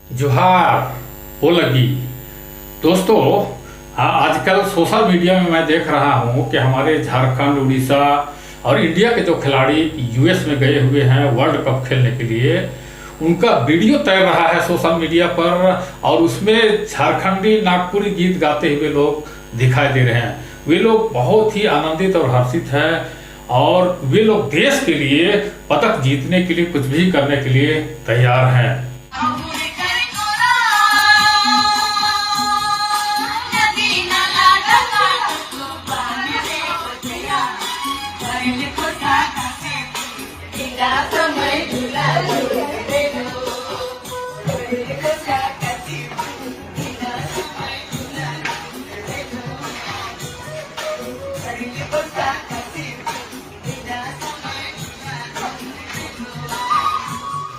जोहार हो लगी। दोस्तों, आजकल सोशल मीडिया में मैं देख रहा हूँ कि हमारे झारखंड, उड़ीसा और इंडिया के जो खिलाड़ी यूएस में गए हुए हैं वर्ल्ड कप खेलने के लिए, उनका वीडियो तैर रहा है सोशल मीडिया पर और उसमें झारखंडी नागपुरी गीत गाते हुए लोग दिखाई दे रहे हैं। वे लोग बहुत ही आनंदित और हर्षित हैं और वे लोग देश के लिए पदक जीतने के लिए कुछ भी करने के लिए तैयार हैं।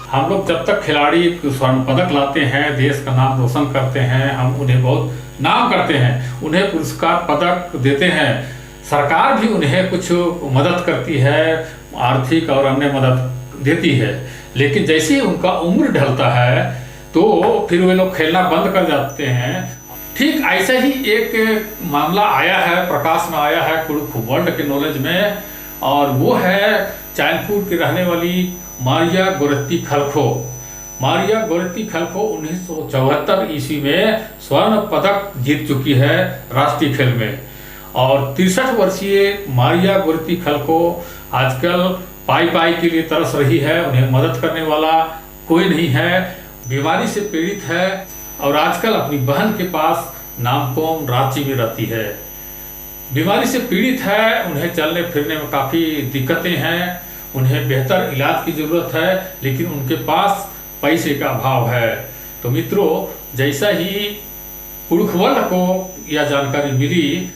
हम लोग जब तक खिलाड़ी स्वर्ण पदक लाते हैं, देश का नाम रोशन करते हैं, हम उन्हें बहुत नाम करते हैं, उन्हें पुरस्कार पदक देते हैं, सरकार भी उन्हें कुछ मदद करती है, आर्थिक और अन्य मदद देती है। लेकिन जैसे ही उनका उम्र ढलता है तो फिर वे लोग खेलना बंद कर जाते हैं। ठीक ऐसा ही एक मामला आया है, प्रकाश में आया है कुड़ुख वर्ल्ड के नॉलेज में, और वो है चैनपुर की रहने वाली मारिया गोरेत्ती खलखो। मारिया गोरेत्ती खलखो 1974 ईस्वी में स्वर्ण पदक जीत चुकी है राष्ट्रीय खेल में। और 63 वर्षीय मारिया गोरेत्ती खलखो आजकल पाई के लिए तरस रही है। उन्हें मदद करने वाला कोई नहीं है, बीमारी से पीड़ित है और आजकल अपनी बहन के पास नामकोम रांची में रहती है। बीमारी से पीड़ित है, उन्हें चलने फिरने में काफ़ी दिक्कतें हैं, उन्हें बेहतर इलाज की ज़रूरत है, लेकिन उनके पास पैसे का अभाव है। तो मित्रों, जैसा ही कुड़ुख वर्ल्ड को यह जानकारी मिली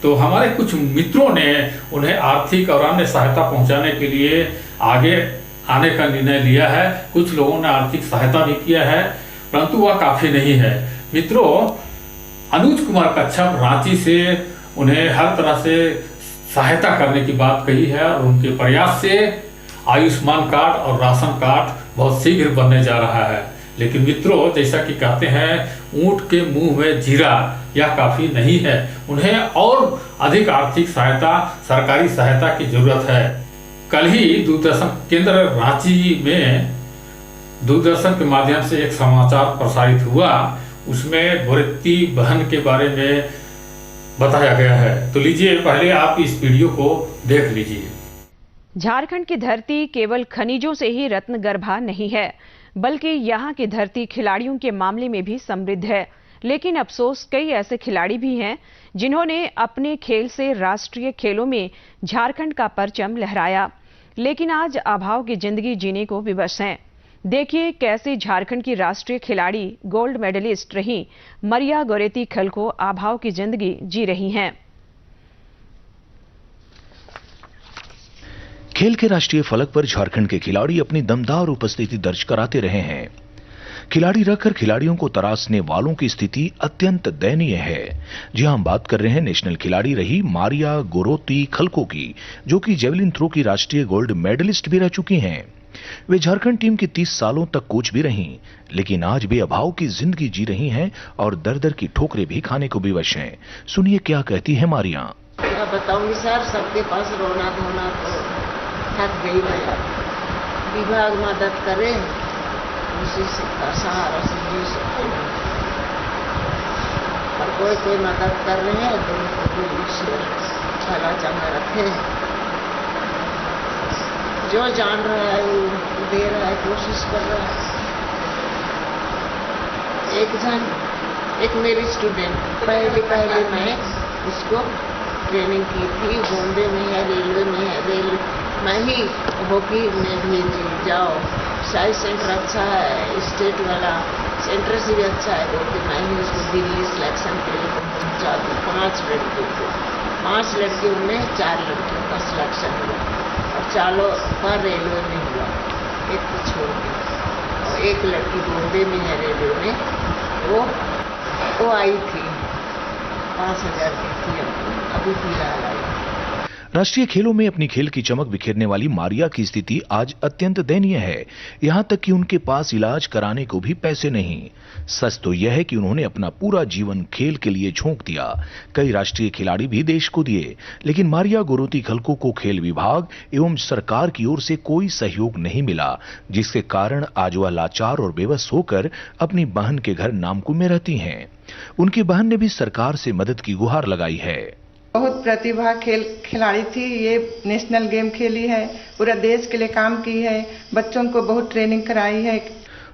तो हमारे कुछ मित्रों ने उन्हें आर्थिक और अन्य सहायता पहुंचाने के लिए आगे आने का निर्णय लिया है। कुछ लोगों ने आर्थिक सहायता भी किया है, परंतु वह काफ़ी नहीं है। मित्रों, अनुज कुमार कच्छप रांची से उन्हें हर तरह से सहायता करने की बात कही है और उनके प्रयास से आयुष्मान कार्ड और राशन कार्ड बहुत शीघ्र बनने जा रहा है। लेकिन मित्रों, जैसा कि कहते हैं ऊंट के मुंह में जीरा, यह काफ़ी नहीं है। उन्हें और अधिक आर्थिक सहायता, सरकारी सहायता की जरूरत है। कल ही दूरदर्शन केंद्र रांची में दूरदर्शन के माध्यम से एक समाचार प्रसारित हुआ, उसमें गोरेत्ती बहन के बारे में बताया गया है। तो लीजिए, पहले आप इस वीडियो को देख लीजिए। झारखंड की धरती केवल खनिजों से ही रत्नगर्भा नहीं है, बल्कि यहाँ की धरती खिलाड़ियों के मामले में भी समृद्ध है। लेकिन अफसोस, कई ऐसे खिलाड़ी भी हैं जिन्होंने अपने खेल से राष्ट्रीय खेलों में झारखंड का परचम लहराया, लेकिन आज अभाव की जिंदगी जीने को विवश हैं। देखिए कैसे झारखंड की राष्ट्रीय खिलाड़ी, गोल्ड मेडलिस्ट रही मारिया गोरेत्ती खलखो अभाव की जिंदगी जी रही हैं। खेल के राष्ट्रीय फलक पर झारखंड के खिलाड़ी अपनी दमदार उपस्थिति दर्ज कराते रहे हैं। खिलाड़ी रहकर खिलाड़ियों को तराशने वालों की स्थिति अत्यंत दयनीय है। जी हम बात कर रहे हैं नेशनल खिलाड़ी रही मारिया गोरेत्ती खलखो की, जो कि जेवलिन थ्रो की राष्ट्रीय गोल्ड मेडलिस्ट भी रह चुकी हैं। वे झारखंड टीम की 30 सालों तक कोच भी रहीं, लेकिन आज भी अभाव की जिंदगी जी रही हैं और दर दर की ठोकरें भी खाने को विवश हैं। सुनिए क्या कहती है मारिया। क्या बताऊंगी सर, सबके पास रोना धोना तो थक गई मैं। विभाग मदद करे, उसी से सहारा से जी सकते हैं। और कोई मदद कर रहे हैं तो उनको ईश्वर भला चांगा रखे। जो जान रहा है वो दे रहा है, कोशिश कर रहा है। एक मेरी स्टूडेंट पहले मैं उसको ट्रेनिंग की थी, बॉम्बे में है, रेलवे में है, रेलवे मैं ही हॉकी में भी जाओ, साइज सेंटर अच्छा है, स्टेट वाला सेंटर से भी अच्छा है, तो मैं ही उसको दिल्ली सिलेक्शन के लिए पहुँचा दी। 5 लड़कियों को, 5 लड़कियों में 4 लड़कियों का सिलेक्शन हुआ और 4 का रेलवे में हुआ, एक को छोड़ के। और एक लड़की बॉम्बे में है रेलवे में, वो आई थी, 5000 दी थी, अभी फिलहाल आई। राष्ट्रीय खेलों में अपनी खेल की चमक बिखेरने वाली मारिया की स्थिति आज अत्यंत दयनीय है। यहां तक कि उनके पास इलाज कराने को भी पैसे नहीं। सच तो यह है कि उन्होंने अपना पूरा जीवन खेल के लिए झोंक दिया। कई राष्ट्रीय खिलाड़ी भी देश को दिए, लेकिन मारिया गोरोती खलखो को खेल विभाग एवं सरकार की ओर से कोई सहयोग नहीं मिला, जिसके कारण आज वह लाचार और बेबस होकर अपनी बहन के घर नामकुम में रहती हैं। उनकी बहन ने भी सरकार से मदद की गुहार लगाई है। बहुत प्रतिभा खिलाड़ी थी, ये नेशनल गेम खेली है, पूरा देश के लिए काम की है, बच्चों को बहुत ट्रेनिंग कराई है।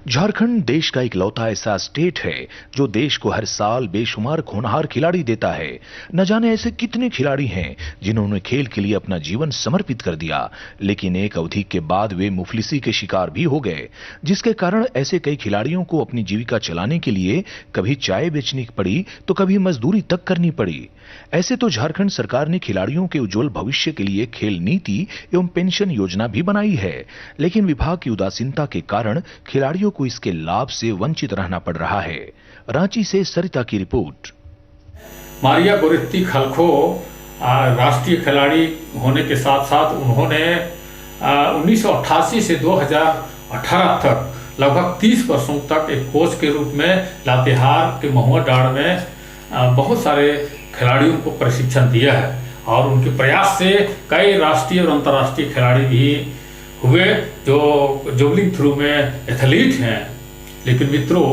झारखंड देश का इकलौता ऐसा स्टेट है जो देश को हर साल बेशुमार होनहार खिलाड़ी देता है। न जाने ऐसे कितने खिलाड़ी हैं जिन्होंने खेल के लिए अपना जीवन समर्पित कर दिया, लेकिन एक अवधि के बाद वे मुफलिसी के शिकार भी हो गए, जिसके कारण ऐसे कई खिलाड़ियों को अपनी जीविका चलाने के लिए कभी चाय बेचनी पड़ी तो कभी मजदूरी तक करनी पड़ी। ऐसे तो झारखंड सरकार ने खिलाड़ियों के उज्जवल भविष्य के लिए खेल नीति एवं पेंशन योजना भी बनाई है, लेकिन विभाग की उदासीनता के कारण खिलाड़ियों को इसके लाभ से वंचित रहना पड़ रहा है। रांची से सरिता की रिपोर्ट। मारिया गोरोती खलखो राष्ट्रीय खिलाड़ी होने के साथ साथ उन्होंने 1988 से 2018 तक लगभग 30 वर्षों तक एक कोच के रूप में लातेहार के महुआ डांड में बहुत सारे खिलाड़ियों को प्रशिक्षण दिया है और उनके प्रयास से कई राष्ट्रीय और अंतर्राष्ट्रीय खिलाड़ी भी हुए जो जॉवलिन थ्रो में एथलीट हैं। लेकिन मित्रों,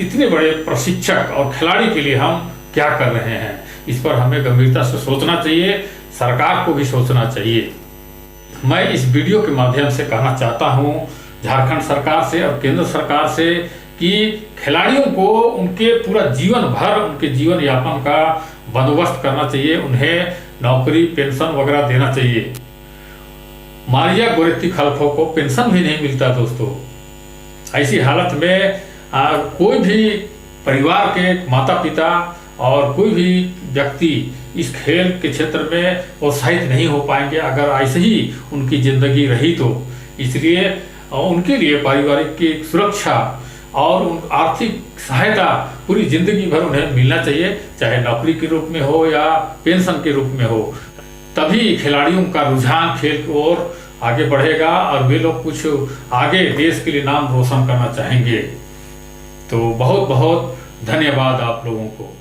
इतने बड़े प्रशिक्षक और खिलाड़ी के लिए हम क्या कर रहे हैं, इस पर हमें गंभीरता से सोचना चाहिए, सरकार को भी सोचना चाहिए। मैं इस वीडियो के माध्यम से कहना चाहता हूं झारखंड सरकार से और केंद्र सरकार से कि खिलाड़ियों को उनके पूरा जीवन भर उनके जीवन यापन का बंदोबस्त करना चाहिए, उन्हें नौकरी पेंशन वगैरह देना चाहिए। मारिया गोरोती खलखो को पेंशन भी नहीं मिलता दोस्तों। ऐसी हालत में कोई भी परिवार के माता पिता और कोई भी व्यक्ति इस खेल के क्षेत्र में उत्साहित नहीं हो पाएंगे अगर ऐसे ही उनकी जिंदगी रही तो। इसलिए उनके लिए पारिवारिक की सुरक्षा और आर्थिक सहायता पूरी जिंदगी भर उन्हें मिलना चाहिए, चाहे नौकरी के रूप में हो या पेंशन के रूप में हो। तभी खिलाड़ियों का रुझान खेल की ओर आगे बढ़ेगा और वे लोग कुछ आगे देश के लिए नाम रोशन करना चाहेंगे। तो बहुत बहुत धन्यवाद आप लोगों को।